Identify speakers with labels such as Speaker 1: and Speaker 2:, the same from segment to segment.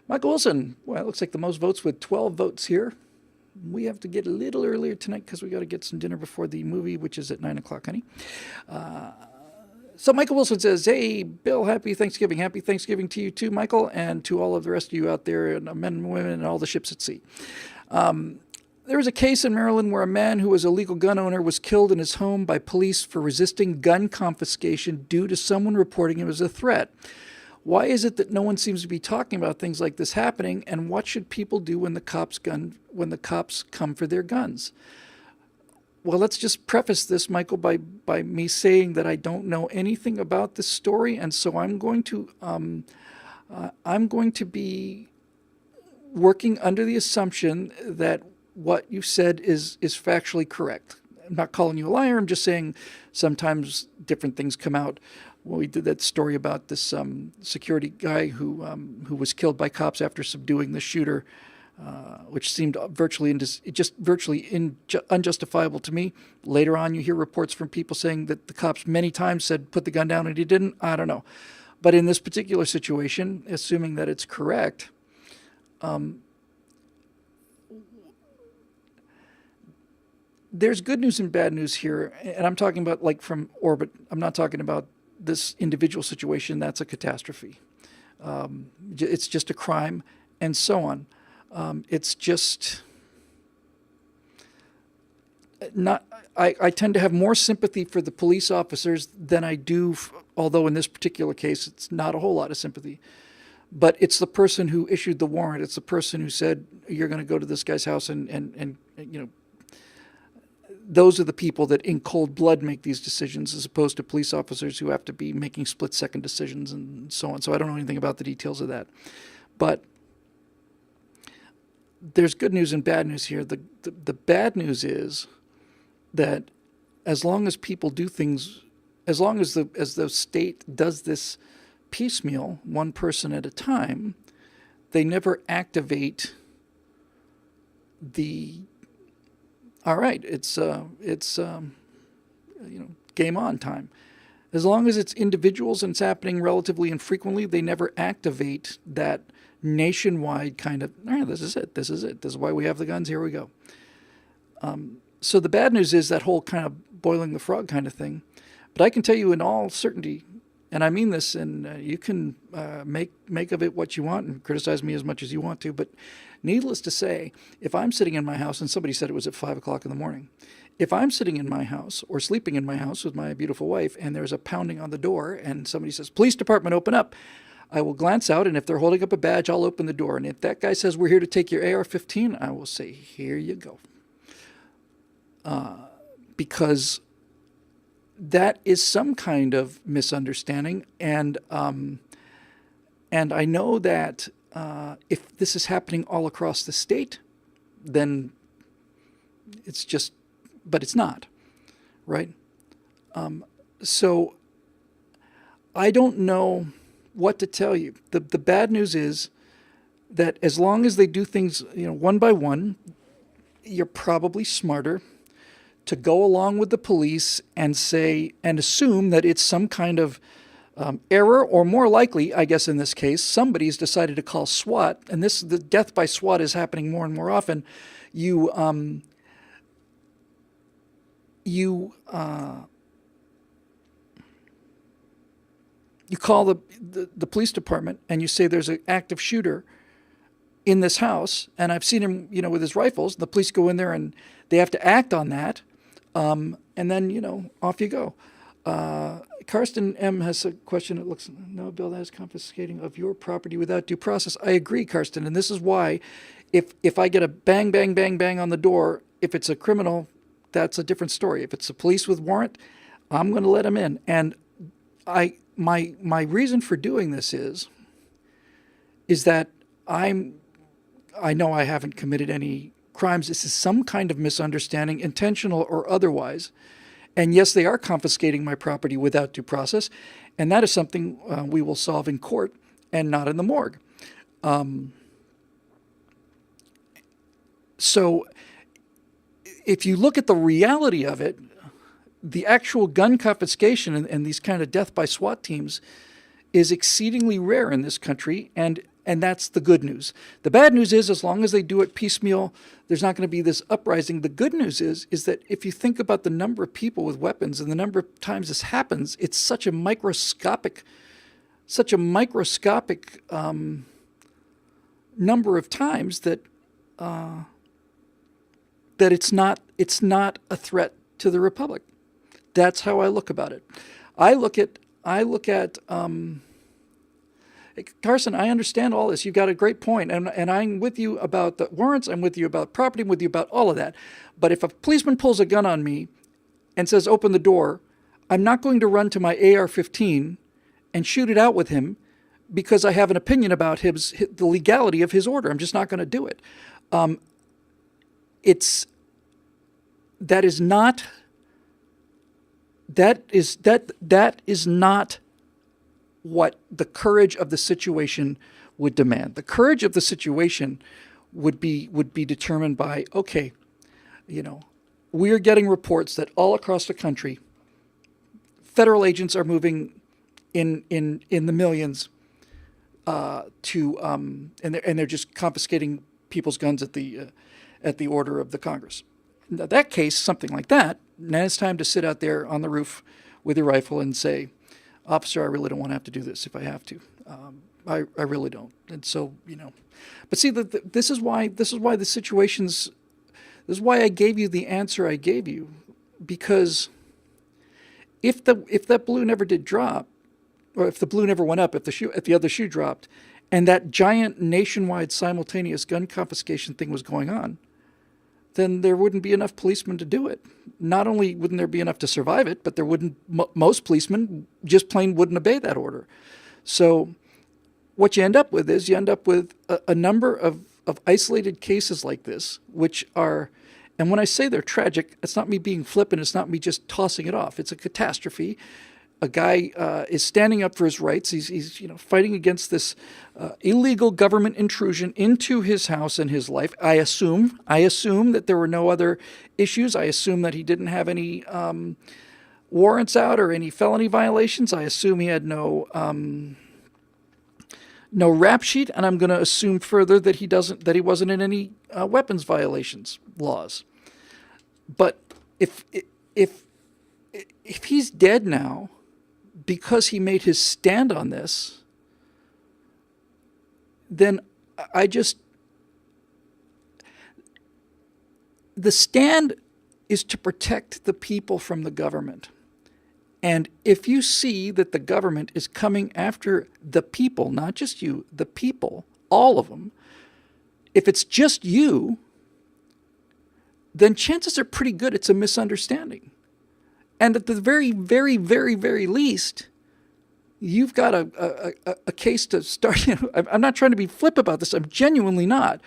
Speaker 1: Michael Wilson, well, it looks like the most votes with 12 votes here. We have to get a little earlier tonight because we got to get some dinner before the movie, which is at 9 o'clock, honey. So Michael Wilson says, hey, Bill, happy Thanksgiving. Happy Thanksgiving to you too, Michael, and to all of the rest of you out there, and men and women and all the ships at sea. There was a case in Maryland where a man who was a legal gun owner was killed in his home by police for resisting gun confiscation due to someone reporting him as a threat. Why is it that no one seems to be talking about things like this happening, and what should people do when the cops come for their guns? Well, let's just preface this, Michael, by me saying that I don't know anything about this story, and so I'm going to be working under the assumption that what you said is factually correct. I'm not calling you a liar. I'm just saying sometimes different things come out. Well, we did that story about this security guy who was killed by cops after subduing the shooter, which seemed virtually unjustifiable to me. Later on, you hear reports from people saying that the cops many times said, put the gun down, and he didn't. I don't know. But in this particular situation, assuming that it's correct, there's good news and bad news here. And I'm talking about like from orbit. I'm not talking about this individual situation. That's a catastrophe. It's just a crime and so on. It's just not, I tend to have more sympathy for the police officers than I do, although in this particular case, it's not a whole lot of sympathy. But it's the person who issued the warrant. It's the person who said, you're going to go to this guy's house and you know, those are the people that in cold blood make these decisions, as opposed to police officers who have to be making split-second decisions and so on. So I don't know anything about the details of that. But there's good news and bad news here. The bad news is that as long as people do things, as long as the state does this piecemeal, one person at a time, they never activate the, all right, it's game on time. As long as it's individuals and it's happening relatively infrequently, they never activate that nationwide kind of, all right, this is it, this is why we have the guns, here we go. So the bad news is that whole kind of boiling the frog kind of thing. But I can tell you in all certainty, and I mean this, and you can make of it what you want and criticize me as much as you want to, but needless to say, if I'm sitting in my house, and somebody said it was at 5 o'clock in the morning, if I'm sitting in my house or sleeping in my house with my beautiful wife and there's a pounding on the door and somebody says, police department, open up, I will glance out, and if they're holding up a badge, I'll open the door. And if that guy says, we're here to take your AR-15, I will say, here you go. Because that is some kind of misunderstanding. And I know that if this is happening all across the state, then it's just, but it's not, right? So I don't know what to tell you. The bad news is that as long as they do things, one by one, you're probably smarter to go along with the police and say and assume that it's some kind of error, or more likely, I guess in this case, somebody's decided to call SWAT, and the death by SWAT is happening more and more often. You call the police department and you say there's an active shooter in this house, and I've seen him, with his rifles. The police go in there and they have to act on that, and then off you go. Karsten M has a question. It looks, no bill that is confiscating of your property without due process. I agree, Karsten, and this is why, if I get a bang, bang, bang, bang on the door, if it's a criminal, that's a different story. If it's a police with warrant, I'm going to let him in. And my reason for doing this is that I know I haven't committed any crimes. This is some kind of misunderstanding, intentional or otherwise. And yes, they are confiscating my property without due process, and that is something we will solve in court and not in the morgue. So if you look at the reality of it, the actual gun confiscation and these kind of death by SWAT teams is exceedingly rare in this country, and And that's the good news. The bad news is, as long as they do it piecemeal, there's not going to be this uprising. The good news is that if you think about the number of people with weapons and the number of times this happens, it's such a microscopic number of times that it's not a threat to the republic. That's how I look about it. I look at Carson, I understand all this. You've got a great point, and I'm with you about the warrants. I'm with you about property. I'm with you about all of that. But if a policeman pulls a gun on me and says, "Open the door," I'm not going to run to my AR-15 and shoot it out with him because I have an opinion about the legality of his order. I'm just not going to do it. That is not what the courage of the situation would demand. The courage of the situation would be determined by, okay, we are getting reports that all across the country, federal agents are moving in the millions and they're just confiscating people's guns at the order of the Congress. Now, that case, something like that, now it's time to sit out there on the roof with your rifle and say, "Officer, I really don't want to have to do this if I have to. I really don't." And so, but see, this is why the situations. This is why I gave you the answer I gave you, because if that balloon never did drop, or if the balloon never went up, if the other shoe dropped, and that giant nationwide simultaneous gun confiscation thing was going on, then there wouldn't be enough policemen to do it. Not only wouldn't there be enough to survive it, but there wouldn't. Most policemen just plain wouldn't obey that order. So what you end up with is a number of isolated cases like this, which are, and when I say they're tragic, it's not me being flippant. It's not me just tossing it off. It's a catastrophe. A guy is standing up for his rights. He's fighting against this illegal government intrusion into his house and his life. I assume that there were no other issues. I assume that he didn't have any warrants out or any felony violations. I assume he had no rap sheet, and I'm going to assume further that he wasn't in any weapons violations laws. But if he's dead now, because he made his stand on this, then the stand is to protect the people from the government. And if you see that the government is coming after the people, not just you, the people, all of them, if it's just you, then chances are pretty good it's a misunderstanding. And at the very, very, very, very least, you've got a case to start. I'm not trying to be flip about this. I'm genuinely not.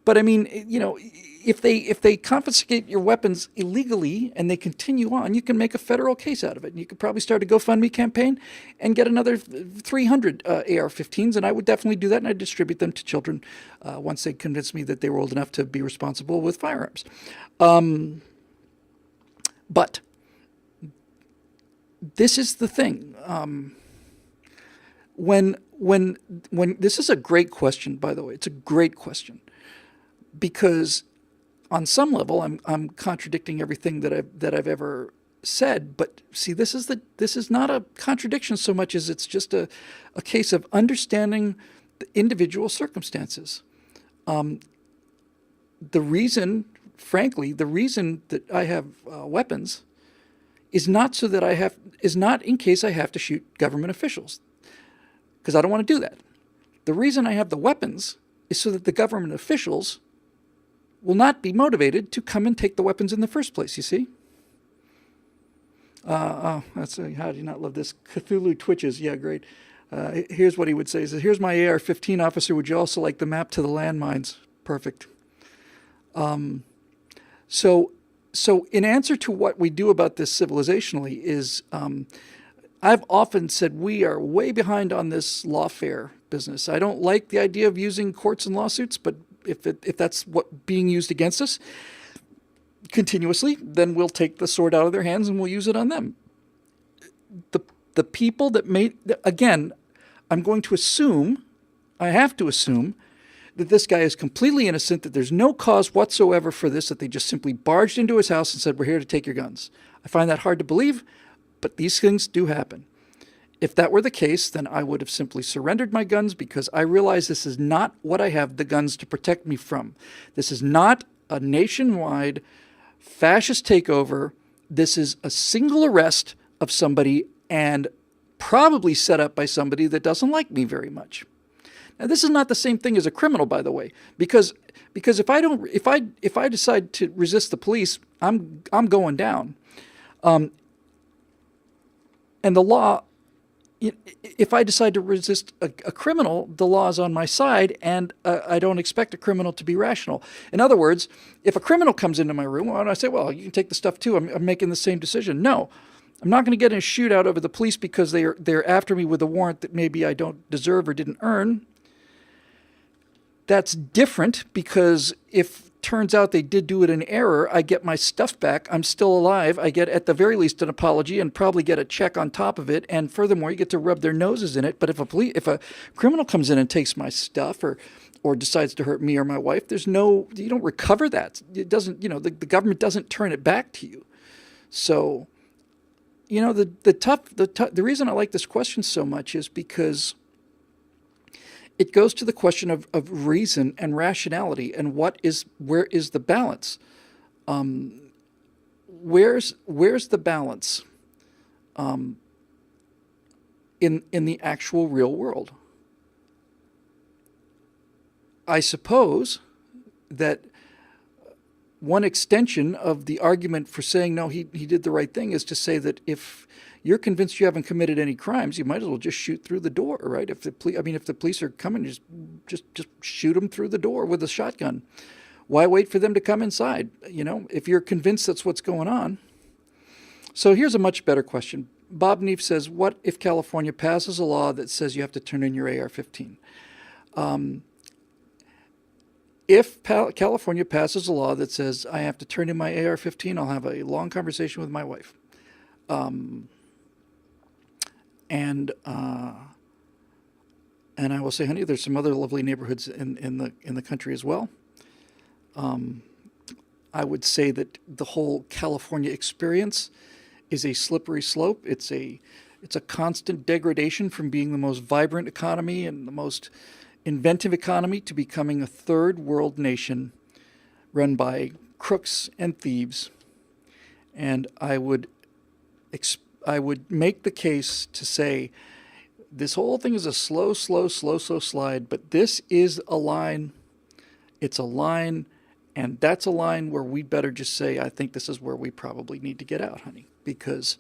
Speaker 1: But I mean, if they confiscate your weapons illegally and they continue on, you can make a federal case out of it. And you could probably start a GoFundMe campaign and get another 300 AR-15s. And I would definitely do that, and I'd distribute them to children once they convinced me that they were old enough to be responsible with firearms. But this is the thing. When this is a great question, by the way, it's a great question, because on some level I'm contradicting everything that I've ever said. But see, this is not a contradiction so much as it's just a case of understanding the individual circumstances. The reason that I have weapons is not in case I have to shoot government officials, because I don't want to do that. The reason I have the weapons is so that the government officials will not be motivated to come and take the weapons in the first place, you see? How do you not love this? Cthulhu twitches. Yeah, great. Here's what he would say. He says, "Here's my AR-15, officer. Would you also like the map to the landmines?" Perfect. So in answer to what we do about this civilizationally is, I've often said we are way behind on this lawfare business. I don't like the idea of using courts and lawsuits, but if that's what being used against us continuously, then we'll take the sword out of their hands and we'll use it on them. The people that made, again, I'm going to assume I have to assume that this guy is completely innocent, that there's no cause whatsoever for this, that they just simply barged into his house and said, we're here to take your guns. I find that hard to believe, but these things do happen. If that were the case, then I would have simply surrendered my guns because I realize this is not what I have the guns to protect me from. This is not a nationwide fascist takeover. This is a single arrest of somebody and probably set up by somebody that doesn't like me very much. Now, this is not the same thing as a criminal, by the way, because if I decide to resist the police, I'm going down. And the law, if I decide to resist a criminal, the law is on my side, and I don't expect a criminal to be rational. In other words, if a criminal comes into my room, and I say, well, you can take the stuff too, I'm making the same decision. No, I'm not going to get in a shootout over the police because they're after me with a warrant that maybe I don't deserve or didn't earn. That's different because if turns out they did do it in error, I get my stuff back. I'm still alive. I get at the very least an apology and probably get a check on top of it. And furthermore, you get to rub their noses in it. But if a criminal comes in and takes my stuff or decides to hurt me or my wife, you don't recover that. It doesn't, the government doesn't turn it back to you. So, the reason I like this question so much is because it goes to the question of reason and rationality and where is the balance? Where's the balance in the actual real world? I suppose that one extension of the argument for saying, no, he did the right thing is to say that if you're convinced you haven't committed any crimes, you might as well just shoot through the door, right? If the police are coming, just shoot them through the door with a shotgun. Why wait for them to come inside? If you're convinced that's what's going on. So here's a much better question. Bob Neef says, what if California passes a law that says you have to turn in your AR-15? If California passes a law that says I have to turn in my AR-15, I'll have a long conversation with my wife. And I will say, honey, there's some other lovely neighborhoods in the country as well. I would say that the whole California experience is a slippery slope. It's a constant degradation from being the most vibrant economy and the most inventive economy to becoming a third world nation run by crooks and thieves. And I would make the case to say this whole thing is a slow slide, but this is a line. It's a line, and that's a line where we better just say, I think this is where we probably need to get out, honey, because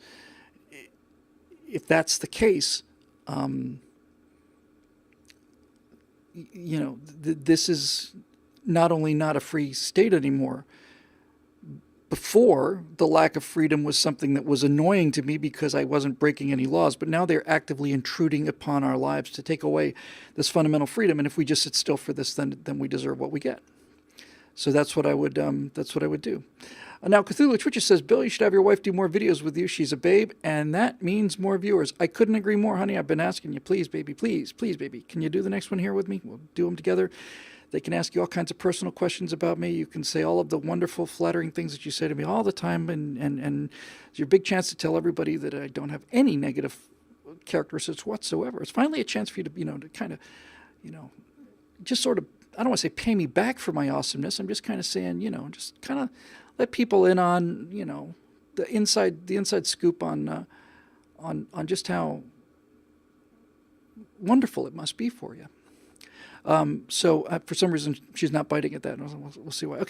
Speaker 1: if that's the case, this is not only not a free state anymore. Before, the lack of freedom was something that was annoying to me because I wasn't breaking any laws, but now they're actively intruding upon our lives to take away this fundamental freedom. And if we just sit still for this, then we deserve what we get. So that's what I would do. Now, Cthulhu Twitches says, Bill, you should have your wife do more videos with you. She's a babe, and that means more viewers. I couldn't agree more, honey. I've been asking you, please, baby, please, baby. Can you do the next one here with me? We'll do them together. They can ask you all kinds of personal questions about me. You can say all of the wonderful, flattering things that you say to me all the time, and it's your big chance to tell everybody that I don't have any negative characteristics whatsoever. It's finally a chance for you to, to kind of, just sort of, I don't want to say pay me back for my awesomeness. I'm just kind of saying, just kind of let people in on, the inside scoop on just how wonderful it must be for you. So for some reason, she's not biting at that. We'll see why. Okay.